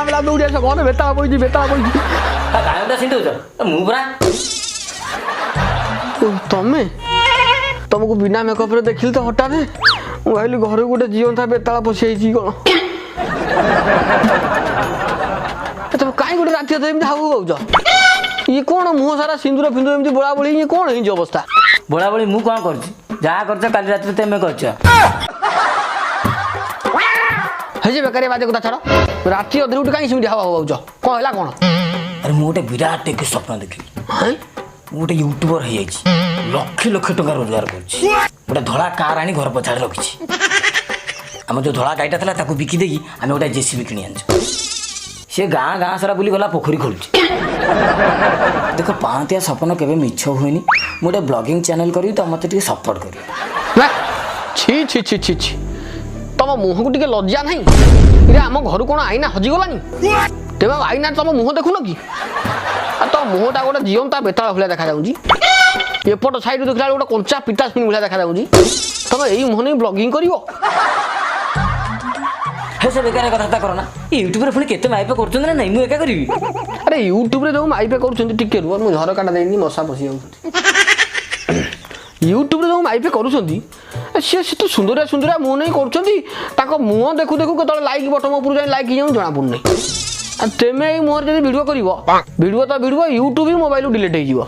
मेला दौड़ी आस घर बेताल पड़ी गाँवटा सिंधुच मु परा तमें तुमको बिना मेकअप रे देखिल तो हटात भाई घर गोटे जीवंता बेताल पशि कौन तुम कहीं गोटे राति एमती हाउ कौच ये कौन मुह सारा सिंदूर फिंदूर एमती बोला बोली ये कौन है अवस्था बोला बोली मु कौन कर जहाँ कर काली रात तेमें कर बेकारी बाजे कथा छाड़ राति अधे उठे कहीं हवा होच कौन है कौन अरे मुझे गोटे विराट एक स्वप्न देखी गोटे यूट्यूबर हो लक्ष लक्ष टका रोजगार कर धड़ा कार आनी घर पछाड़े रखी आम जो धड़ा गाईटा था बिकी देकी आम गोटे जेसीबी किणी आनी सी गाँ गाँ सारा बुली गला पोखरी खोलुची देख पाँतिया सपन केवे मिछ हुएनी गोटे ब्लॉगिंग चैनल करी तो मत सपोर्ट कर छी छी छी छी छी तुम मुह को टे लज्जा नहीं आम घर कौन आईना हजिगलानी तेज आईना तुम मुह देखुन कि तुम मुहटा गोटे जीवंता बेताल भाया देखा एपट साइड देखला गोटे कंचा पिता स्पिन भाया देखा तुम यही मुह नहीं ब्लॉगिंग कर से बेकार कथा करना यूट्यूब पुणी केते माइपे कर ना नहीं मुझे करी अरे यूट्यूब जो माइपे कर रुह झरकाटा देनी मशा पशि यूट्यूब जो माइपे कर सी तो सुंदरिया सुंदरिया मुह नहीं कर मुह देखु देखु के लाइक बटन ऊपर जाए लाइक जाऊँ जना पड़ना तेमें मुहर जब भिडियो कर भिडियो तो भिडियो यूट्यूब ही मोबाइल डिलीट हो